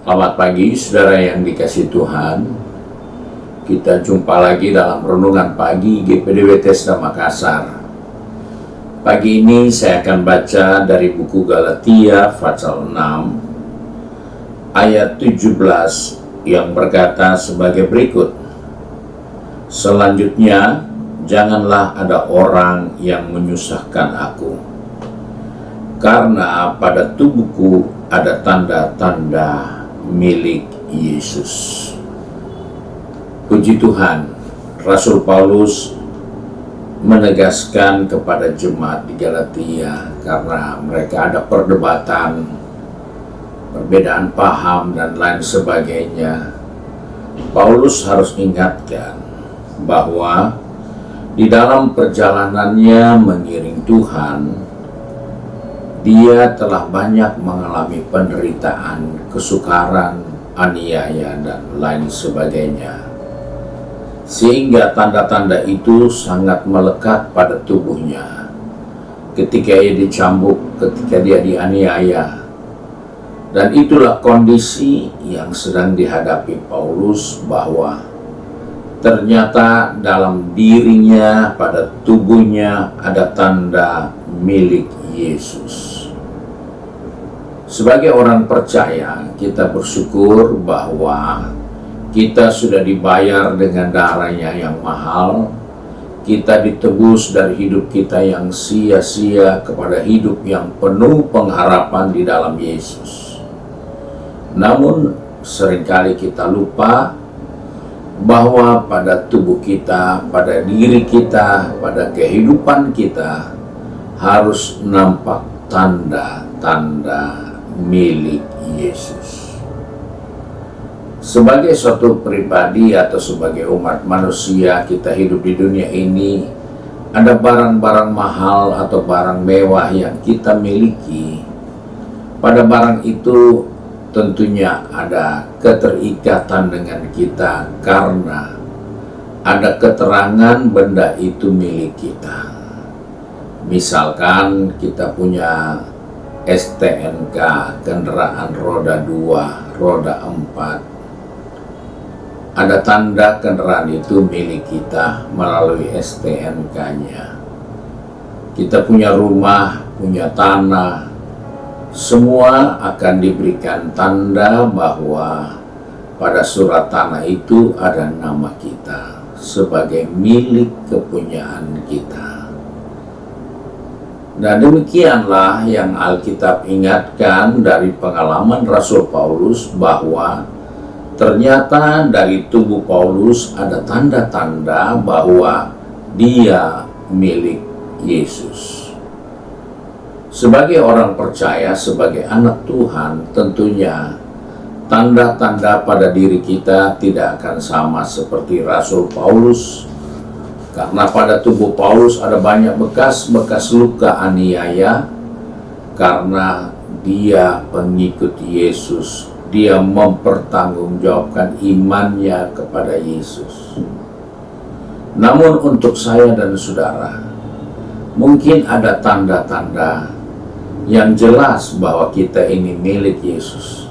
Selamat pagi saudara yang dikasihi Tuhan. Kita jumpa lagi dalam renungan pagi GPD Bethesda Makassar. Pagi ini saya akan baca dari buku Galatia pasal 6 ayat 17 yang berkata sebagai berikut. Selanjutnya, janganlah ada orang yang menyusahkan aku, karena pada tubuhku ada tanda-tanda milik Yesus. Puji Tuhan, Rasul Paulus menegaskan kepada jemaat di Galatia karena mereka ada perdebatan, perbedaan paham dan lain sebagainya. Paulus harus ingatkan bahwa di dalam perjalanannya mengiring Tuhan, dia telah banyak mengalami penderitaan, kesukaran, aniaya, dan lain sebagainya. Sehingga tanda-tanda itu sangat melekat pada tubuhnya. Ketika ia dicambuk, ketika dia dianiaya. Dan itulah kondisi yang sedang dihadapi Paulus, bahwa ternyata dalam dirinya, pada tubuhnya ada tanda milik Yesus. Sebagai orang percaya, kita bersyukur bahwa kita sudah dibayar dengan darahnya yang mahal. Kita ditebus dari hidup kita yang sia-sia kepada hidup yang penuh pengharapan di dalam Yesus. Namun seringkali kita lupa bahwa pada tubuh kita, pada diri kita, pada kehidupan kita harus nampak tanda-tanda milik Yesus. Sebagai suatu pribadi atau sebagai umat manusia, kita hidup di dunia ini, ada barang-barang mahal atau barang mewah yang kita miliki. Pada barang itu tentunya ada keterikatan dengan kita karena ada keterangan benda itu milik kita. Misalkan kita punya STNK, kendaraan roda 2, roda 4. Ada tanda kendaraan itu milik kita melalui STNK-nya. Kita punya rumah, punya tanah, semua akan diberikan tanda bahwa pada surat tanah itu ada nama kita sebagai milik kepunyaan kita. Dan demikianlah yang Alkitab ingatkan dari pengalaman Rasul Paulus, bahwa ternyata dari tubuh Paulus ada tanda-tanda bahwa dia milik Yesus. Sebagai orang percaya, sebagai anak Tuhan, tentunya tanda-tanda pada diri kita tidak akan sama seperti Rasul Paulus. Karena pada tubuh Paulus ada banyak bekas-bekas luka aniaya, karena dia pengikut Yesus. Dia mempertanggungjawabkan imannya kepada Yesus. Namun untuk saya dan saudara, mungkin ada tanda-tanda yang jelas bahwa kita ini milik Yesus.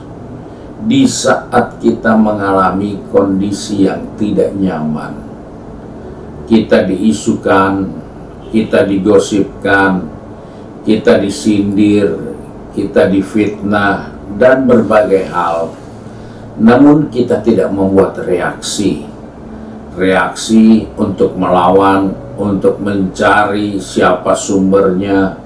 Di saat kita mengalami kondisi yang tidak nyaman, kita diisukan, kita digosipkan, kita disindir, kita difitnah, dan berbagai hal. Namun kita tidak membuat reaksi untuk melawan, untuk mencari siapa sumbernya,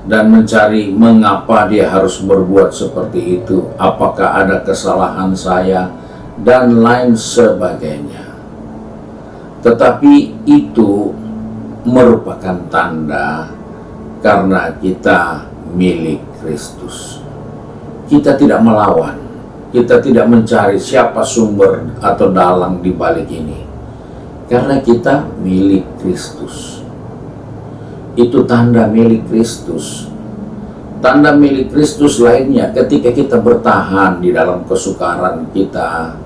dan mencari mengapa dia harus berbuat seperti itu, apakah ada kesalahan saya, dan lain sebagainya. Tetapi itu merupakan tanda karena kita milik Kristus. Kita tidak melawan, kita tidak mencari siapa sumber atau dalang di balik ini, karena kita milik Kristus. Itu tanda milik Kristus. Tanda milik Kristus lainnya ketika kita bertahan di dalam kesukaran kita,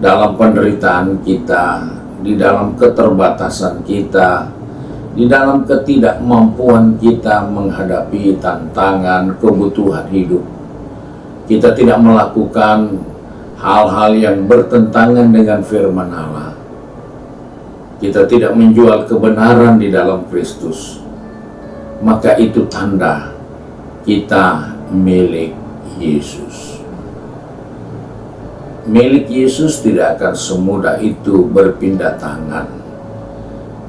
dalam penderitaan kita, di dalam keterbatasan kita, di dalam ketidakmampuan kita menghadapi tantangan kebutuhan hidup. Kita tidak melakukan hal-hal yang bertentangan dengan firman Allah. Kita tidak menjual kebenaran di dalam Kristus, maka itu tanda kita milik Yesus. Milik Yesus tidak akan semudah itu berpindah tangan.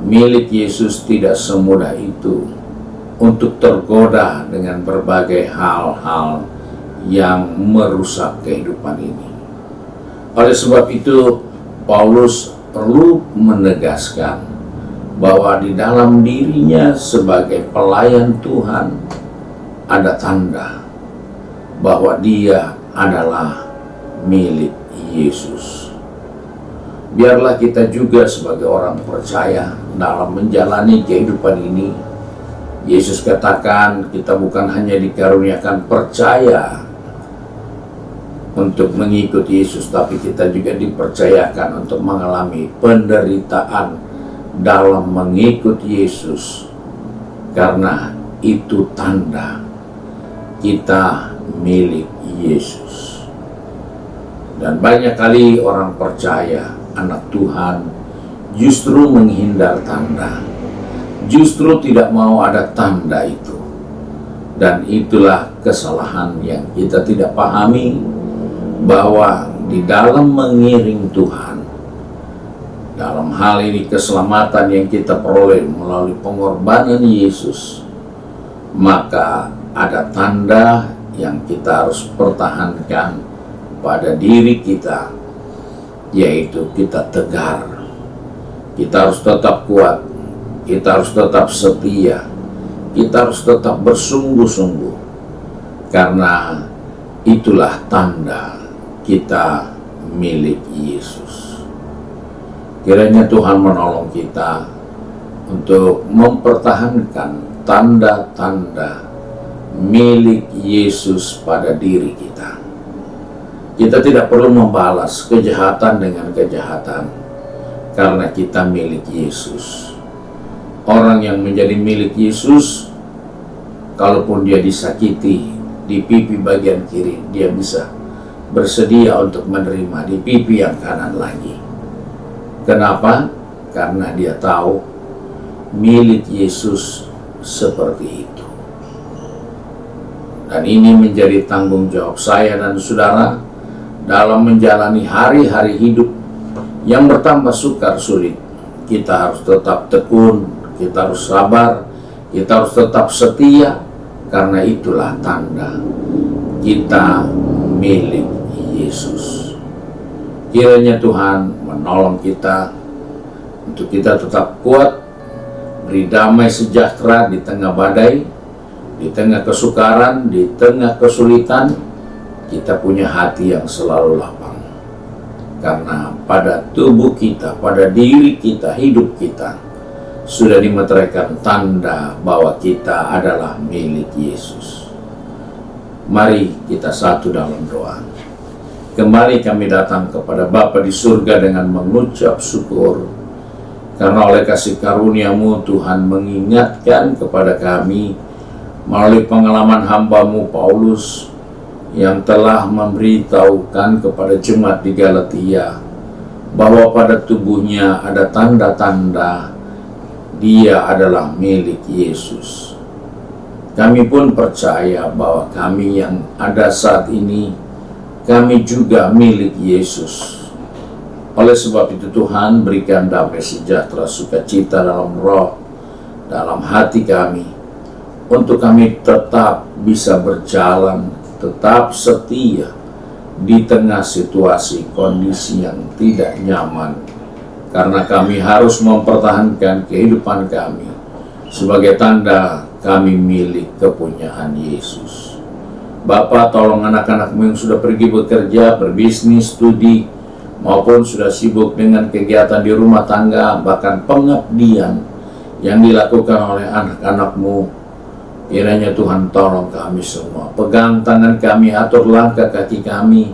Milik Yesus tidak semudah itu untuk tergoda dengan berbagai hal-hal yang merusak kehidupan ini. Oleh sebab itu, Paulus perlu menegaskan bahwa di dalam dirinya sebagai pelayan Tuhan ada tanda bahwa dia adalah milik Yesus. Biarlah kita juga sebagai orang percaya dalam menjalani kehidupan ini. Yesus katakan kita bukan hanya dikaruniakan percaya untuk mengikut Yesus, tapi kita juga dipercayakan untuk mengalami penderitaan dalam mengikut Yesus, karena itu tanda kita milik Yesus. Dan banyak kali orang percaya, anak Tuhan, justru menghindar tanda, justru tidak mau ada tanda itu. Dan itulah kesalahan yang kita tidak pahami, bahwa di dalam mengiring Tuhan, dalam hal ini keselamatan yang kita peroleh melalui pengorbanan Yesus, maka ada tanda yang kita harus pertahankan pada diri kita, yaitu kita tegar, kita harus tetap kuat, kita harus tetap setia, kita harus tetap bersungguh-sungguh, karena itulah tanda kita milik Yesus. Kiranya Tuhan menolong kita untuk mempertahankan tanda-tanda milik Yesus pada diri kita. Kita tidak perlu membalas kejahatan dengan kejahatan, karena kita milik Yesus. Orang yang menjadi milik Yesus, kalaupun dia disakiti di pipi bagian kiri, dia bisa bersedia untuk menerima di pipi yang kanan lagi. Kenapa? Karena dia tahu milik Yesus seperti itu. Dan ini menjadi tanggung jawab saya dan saudara dalam menjalani hari-hari hidup yang bertambah sukar sulit. Kita harus tetap tekun, kita harus sabar, kita harus tetap setia, karena itulah tanda kita milik Yesus. Kiranya Tuhan menolong kita untuk kita tetap kuat, beri damai sejahtera di tengah badai, di tengah kesukaran, di tengah kesulitan. Kita punya hati yang selalu lapang, karena pada tubuh kita, pada diri kita, hidup kita sudah dimeteraikan tanda bahwa kita adalah milik Yesus. Mari kita satu dalam doa. Kembali kami datang kepada Bapa di surga dengan mengucap syukur, karena oleh kasih karunia-Mu Tuhan mengingatkan kepada kami melalui pengalaman hamba-Mu Paulus, yang telah memberitahukan kepada jemaat di Galatia bahwa pada tubuhnya ada tanda-tanda dia adalah milik Yesus. Kami pun percaya bahwa kami yang ada saat ini, kami juga milik Yesus. Oleh sebab itu Tuhan, berikan damai sejahtera, sukacita dalam roh, dalam hati kami, untuk kami tetap bisa berjalan, tetap setia di tengah situasi kondisi yang tidak nyaman, karena kami harus mempertahankan kehidupan kami sebagai tanda kami milik kepunyaan Yesus. Bapa, tolong anak-anak-Mu yang sudah pergi bekerja, berbisnis, studi, maupun sudah sibuk dengan kegiatan di rumah tangga, bahkan pengabdian yang dilakukan oleh anak-anak-Mu. Kiranya Tuhan tolong kami semua, pegang tangan kami, atur langkah kaki kami,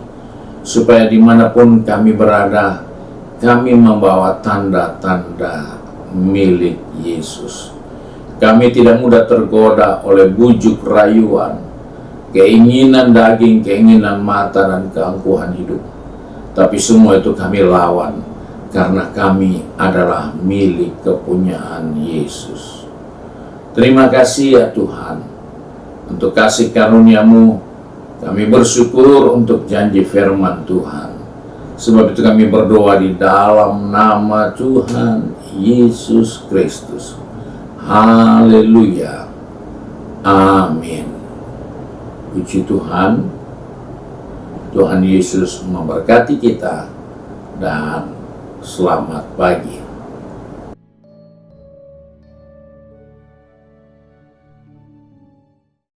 supaya dimanapun kami berada, kami membawa tanda-tanda milik Yesus. Kami tidak mudah tergoda oleh bujuk rayuan, keinginan daging, keinginan mata, dan keangkuhan hidup. Tapi semua itu kami lawan, karena kami adalah milik kepunyaan Yesus. Terima kasih ya Tuhan, untuk kasih karunia-Mu. Kami bersyukur untuk janji firman Tuhan. Sebab itu kami berdoa di dalam nama Tuhan Yesus Kristus. Haleluya. Amin. Puji Tuhan. Tuhan Yesus memberkati kita dan selamat pagi.